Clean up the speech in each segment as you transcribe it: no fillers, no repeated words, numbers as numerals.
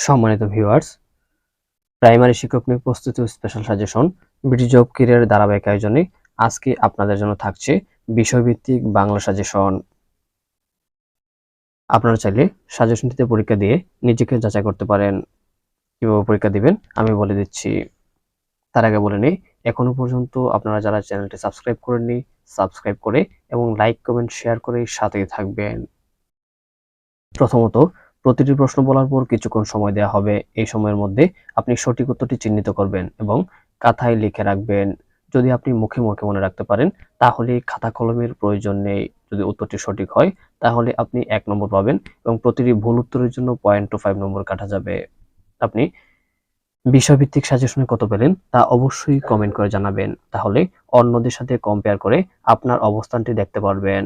সম্মানিত viewers, primary শিক্ষক নিয়োগ প্রস্তুতি ও স্পেশাল সাজেশন বিডি জব ক্যারিয়ারের ধারাবাহিক আয়োজনে আজকে আপনাদের জন্য থাকছে বিষয়ভিত্তিক বাংলা সাজেশন। আপনারা চাইলে সাজেশনটিতে পরীক্ষা দিয়ে নিজেকে যাচাই করতে পারেন। কিভাবে পরীক্ষা দিবেন আমি বলে দিচ্ছি। তার আগে বলে নিই, এখনো পর্যন্ত আপনারা যারা চ্যানেলটি সাবস্ক্রাইব করেননি, সাবস্ক্রাইব করে এবং লাইক কমেন্ট শেয়ার করে সাথেই থাকবেন। প্রথমত, প্রতিটি প্রশ্ন বলার পর কিছুক্ষণ সময় দেওয়া হবে। এই সময়ের মধ্যে আপনি সঠিক উত্তরটি চিহ্নিত করবেন এবং খাতায় লিখে রাখবেন। যদি আপনি মুখে মুখে মনে রাখতে পারেন তাহলে খাতা কলমের প্রয়োজন নেই। যদি উত্তরটি সঠিক হয় তাহলে আপনি 1 নম্বর পাবেন এবং প্রতিটি ভুল উত্তরের জন্য 0.25 নম্বর কাটা যাবে। আপনি বিষয়ভিত্তিক সাজেশনে কত পেলেন তা অবশ্যই কমেন্ট করে জানাবেন। তাহলে অন্যদের সাথে কম্পেয়ার করে আপনার অবস্থানটি দেখতে পারবেন।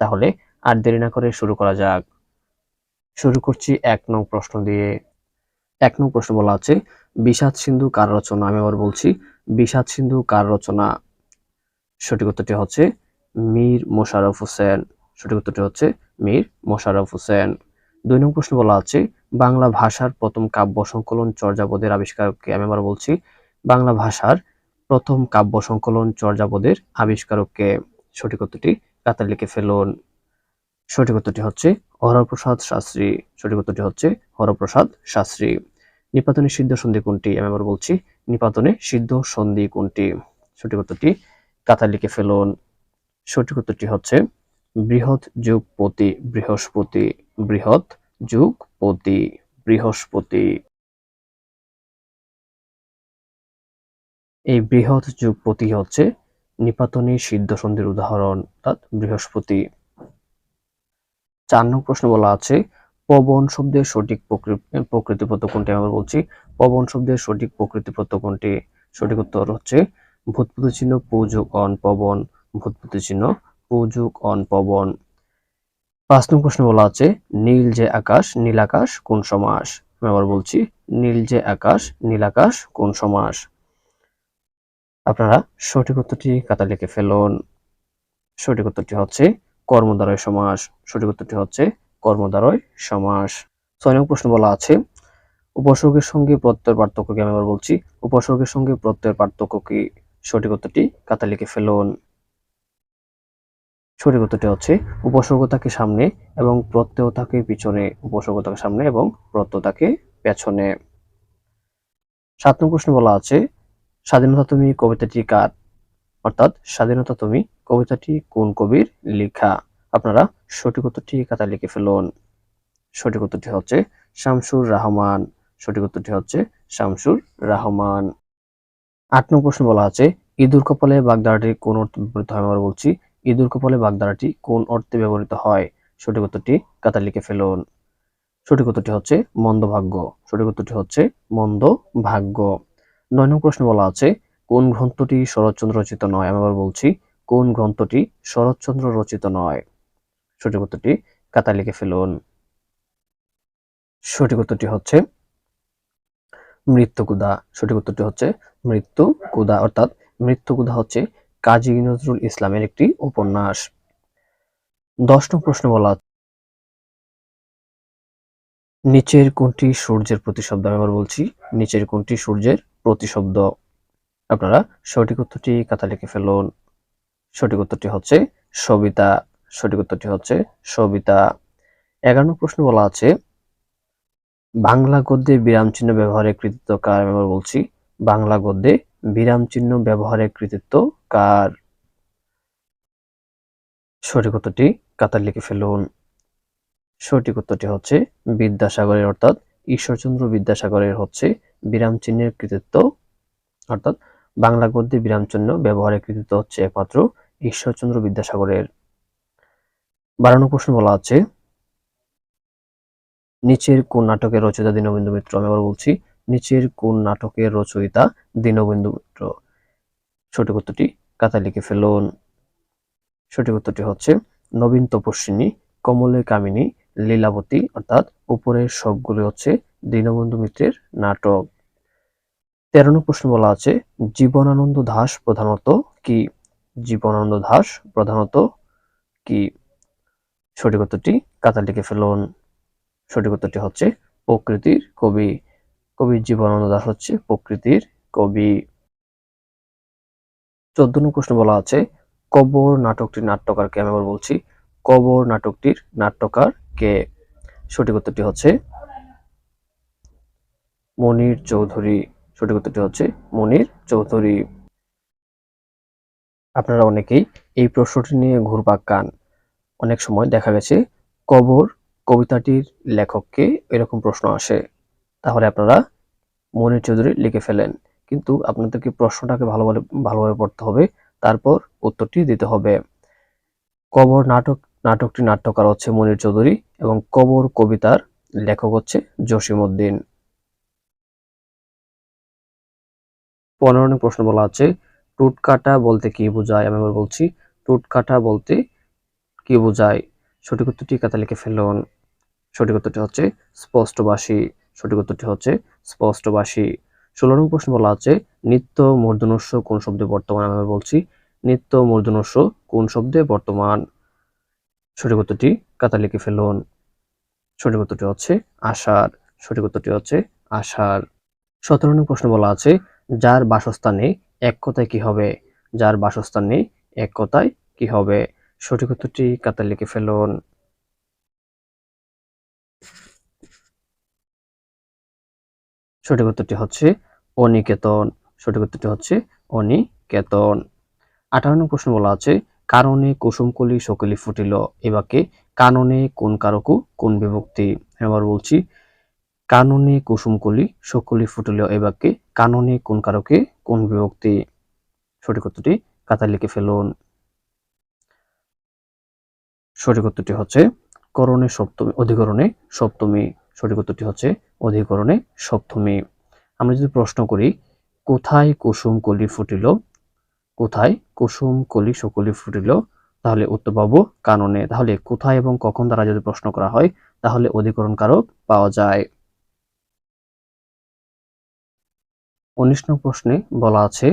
তাহলে আর দেরি না করে শুরু করা যাক। শুরু করছি 1 নং প্রশ্ন দিয়ে। 1 নং প্রশ্ন বলা আছে, বিষাদ সিন্ধু কার রচনা? আমি আবার বলছি, বিষাদ সিন্ধু কার রচনা? সঠিক উত্তরটি হচ্ছে মীর মোশাররফ হোসেন। সঠিক উত্তরটি হচ্ছে মীর মোশাররফ হোসেন। 2 নং প্রশ্ন বলা আছে, বাংলা ভাষার প্রথম কাব্য সংকলন চর্যাপদের আবিষ্কারককে? আমি আবার বলছি, বাংলা ভাষার প্রথম কাব্য সংকলন চর্যাপদের আবিষ্কারককে? সঠিক উত্তরটি খাতায় লিখে ফেলুন। সঠিক উত্তরটি হচ্ছে হরপ্রসাদ শাস্ত্রী। সঠিক উত্তরটি হচ্ছে হরপ্রসাদ শাস্ত্রী। নিপাতনে সিদ্ধ সন্ধি কোনটি? আমি আবার বলছি, নিপাতনে সিদ্ধ সন্ধি কোনটি? সঠিক উত্তরটি খাতায় লিখে ফেলুন। সঠিক উত্তরটি হচ্ছে বৃহৎ যুগপতি বৃহস্পতি। বৃহৎ যুগপতি বৃহস্পতি। এই বৃহৎ যুগপতি হচ্ছে নিপাতনে সিদ্ধ সন্ধির উদাহরণ, অর্থাৎ বৃহস্পতি। 4 নং প্রশ্ন বলা আছে, পবন শব্দের সঠিক প্রকৃতিপদ কোনটি? আমরা বলছি, পবন শব্দের সঠিক প্রকৃতিপদ কোনটি? সঠিক উত্তর হচ্ছে ভূতপদ চিহ্ন পু যোগ অন পবন। ভূতপদ চিহ্ন পু যোগ অন পবন। 5 নং প্রশ্ন বলা আছে, নীল যে আকাশ নীল আকাশ কোন সমাস? আমি আবার বলছি, নীল যে আকাশ নীল আকাশ কোন সমাস? আপনারা সঠিক উত্তরটি খাতায় লিখে ফেলুন। সঠিক উত্তরটি হচ্ছে কর্মদ্বারয় সমাস। সঠিক উত্তরটি হচ্ছে কর্মদ্বারয় সমাস। 6 নং প্রশ্ন বলা আছে, উপসর্গের সঙ্গে প্রত্যয়ের পার্থক্য কি? আমি আবার বলছি, উপসর্গের সঙ্গে প্রত্যয়ের পার্থক্য কি? সঠিক উত্তরটি খাতায় লিখে ফেলুন। সঠিক উত্তরটি হচ্ছে উপসর্গ থাকে সামনে এবং প্রত্যয় থাকে পিছনে। উপসর্গ থাকে সামনে এবং প্রত্যয় থাকে পেছনে। 7 নং প্রশ্ন বলা আছে, স্বাধীনতা তুমি কবিতাটি কার? অর্থাৎ স্বাধীনতা তুমি কবিতাটি কোন কবির লেখা? আপনারা সঠিক উত্তরটি খাতায় লিখে ফেলুন। সঠিক উত্তরটি হচ্ছে শামসুর রহমান। সঠিক উত্তরটি হচ্ছে শামসুর রহমান। 8 নং প্রশ্ন বলা আছে, ইঁদুর কপালে বাগধারাটি কোন অর্থে ব্যবহৃত হয়? আমরা বলছি, ইঁদুর কপালে বাগধারাটি কোন অর্থে ব্যবহৃত হয়? সঠিক উত্তরটি খাতায় লিখে ফেলুন। সঠিক উত্তরটি হচ্ছে মন্দ ভাগ্য। সঠিক উত্তরটি হচ্ছে মন্দ ভাগ্য। 9 নং প্রশ্ন বলা আছে, কোন গ্রন্থটি শরৎচন্দ্র রচিত নয়? আমি আবার বলছি, কোন গ্রন্থটি শরৎচন্দ্র রচিত নয়? সঠিক উত্তরটি খাতায় লিখে ফেলুন। সঠিক উত্তরটি হচ্ছে মৃত্যুকুদা। সঠিক উত্তরটি হচ্ছে মৃত্যুকুদা, অর্থাৎ মৃত্যুকুদা হচ্ছে কাজী নজরুল ইসলামের একটি উপন্যাস। 10 নং প্রশ্ন বলা আছে, নিচের কোনটি সূর্যের প্রতিশব্দ? আমি আবার বলছি, নিচের কোনটি সূর্যের প্রতিশব্দ? আপনারা সঠিক উত্তরটি খাতায় লিখে ফেলুন। সঠিক উত্তরটি হচ্ছে সবিতা। সঠিক উত্তরটি হচ্ছে সবিতা। 11 নং প্রশ্ন বলা আছে, বাংলা গদ্যে বিরাম চিহ্ন ব্যবহারের কৃতিত্ব কার? আমি আবার বলছি, বাংলা গদ্যে বিরাম চিহ্ন ব্যবহারের কৃতিত্ব কার? সঠিক উত্তরটি খাতায় লিখে ফেলুন। সঠিক উত্তরটি হচ্ছে বিদ্যাসাগরের, অর্থাৎ ঈশ্বরচন্দ্র বিদ্যাসাগরের হচ্ছে বিরাম চিহ্নের কৃতিত্ব, অর্থাৎ বাংলা গদ্যে বিরাম চিহ্ন ব্যবহারের কৃতিত্ব হচ্ছে একমাত্র ঈশ্বরচন্দ্র বিদ্যাসাগরের। 12 নং প্রশ্ন বলা আছে, নিচের কোন নাটকের রচয়িতা দীনবন্ধু মিত্র? আমি আবার বলছি, নিচের কোন নাটকের রচয়িতা দীনবন্ধু মিত্র? সঠিক উত্তরটি খাতায় লিখে ফেলুন। সঠিক উত্তরটি হচ্ছে নবীন তপস্বিনী, কমলে কামিনী, লীলাবতী, অর্থাৎ উপরের সবগুলো হচ্ছে দীনবন্ধু মিত্রের নাটক। 13 নং প্রশ্ন বলা আছে, জীবনানন্দ দাশ প্রধানত কি? জীবনানন্দ দাশ প্রধানত কি? সঠিক উত্তরটি খাতায় লিখে ফেলুন। সঠিক উত্তরটি হচ্ছে প্রকৃতির কবি। কবির জীবনানন্দ দাশ হচ্ছে প্রকৃতির কবি। 14 নং প্রশ্ন বলা আছে কবর নাটকটির নাট্যকার কে? আমি আবার বলছি, কবর নাটকটির নাট্যকার কে? সঠিক উত্তরটি হচ্ছে মনির চৌধুরী। সঠিক উত্তরটি হচ্ছে মনির চৌধুরী। আপনারা অনেকেই এই প্রশ্নটি নিয়ে ঘুরপাক খান। অনেক সময় দেখা গেছে কবর কবিতাটির লেখককে এরকম প্রশ্ন আসে, তাহলে আপনারা মনির চৌধুরী লিখে ফেলেন। কিন্তু আপনাদেরকে প্রশ্নটাকে ভালোভাবে পড়তে হবে, তারপর উত্তরটি দিতে হবে। কবর নাটকটির নাট্যকার হচ্ছে মনির চৌধুরী এবং কবর কবিতার লেখক হচ্ছে জসিমউদ্দিন। 15 নং প্রশ্ন বলা আছে টুটকাটা বলতে কি বোঝায়? আমি আবার বলছি, টুটকাটা বলতে কি বোঝায়? সঠিক উত্তরটি খাতায় লিখে ফেলুন। সঠিক উত্তরটি হচ্ছে স্পষ্টভাষী। সঠিক উত্তরটি হচ্ছে স্পষ্টভাষী। 16 নং প্রশ্ন বলা আছে নিত্য মূর্ধন্যস্ব কোন শব্দে বর্তমান? আমি বলছি, নিত্য মূর্ধন্যস্ব কোন শব্দে বর্তমান? সঠিক উত্তরটি খাতায় লিখে ফেলুন। সঠিক উত্তরটি হচ্ছে আষাঢ়। সঠিক উত্তরটি হচ্ছে আষাঢ়। 17 নং প্রশ্ন বলা আছে যার বাসস্থান নেই এক কথায় কি হবে? যার বাসস্থান নেই এক কথায় কি হবে? সঠিক উত্তরটি খাতায় লিখে ফেলুন। সঠিক উত্তরটি হচ্ছে অনিকেতন। সঠিক উত্তরটি হচ্ছে অনিকেতন। 18 নং প্রশ্ন বলা আছে কারণে কুসুমকলি সকলি ফুটিল। এ বাক্যে কাননে কোন কারকু কোন বিভক্তি? আবার বলছি, কাননে কুসুমকলি সকলি ফুটিল এ বাক্যে কাননে কোন কারকে কোন বিভক্তি? সঠিক উত্তরটি খাতায় লিখে ফেলুন। সঠিক উত্তরটি হচ্ছে করণে সপ্তমী, অধিকরণে সপ্তমী। সঠিক উত্তরটি হচ্ছে অধিকরণে সপ্তমী। আমরা যদি প্রশ্ন করি কোথায় কুসুম কলি ফুটিল, কোথায় কুসুম কলি সকলি ফুটিল, তাহলে উত্তর পাবো কাননে। তাহলে কোথায় এবং কখন দ্বারা যদি প্রশ্ন করা হয় তাহলে অধিকরণ কারক পাওয়া যায়। 19 নং প্রশ্নে বলা আছে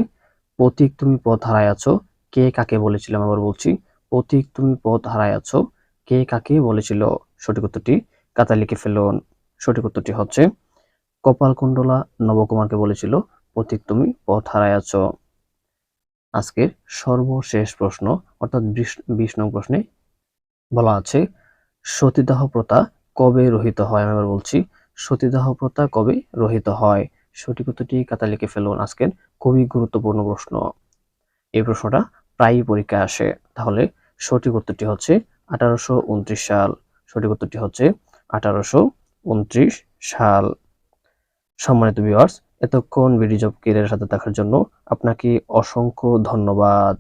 পথিক তুমি পথ হারায় আছো কে কাকে বলেছিলাম? আবার বলছি, পথিক তুমি পথ হারায় আছো কে কাকে বলেছিল? সঠিক উত্তরটি খাতায় লিখে ফেলুন। সঠিক উত্তরটি হচ্ছে কপালকুণ্ডলা নবকুমারকে বলেছিল পথিক তুমি পথ হারায় আছো। আজকের সর্বশেষ প্রশ্ন অর্থাৎ 20 নং প্রশ্নে বলা আছে সতীদাহ প্রথা কবে রহিত হয়? আমি আবার বলছি, সতীদাহ প্রথা কবে রহিত হয়? সঠিক উত্তরটি খাতায় লিখে ফেলুন। আজকের খুবই গুরুত্বপূর্ণ প্রশ্ন, এই প্রশ্নটা প্রায়ই পরীক্ষায় আসে। তাহলে সঠিক উত্তরটি হচ্ছে 1829 সাল। সঠিক উত্তরটি হচ্ছে 1829 সাল। সম্মানিত ভিউয়ার্স, এতক্ষণ ভিডিও জব ক্যারিয়ারের সাথে থাকার জন্য আপনাকে অসংখ্য ধন্যবাদ।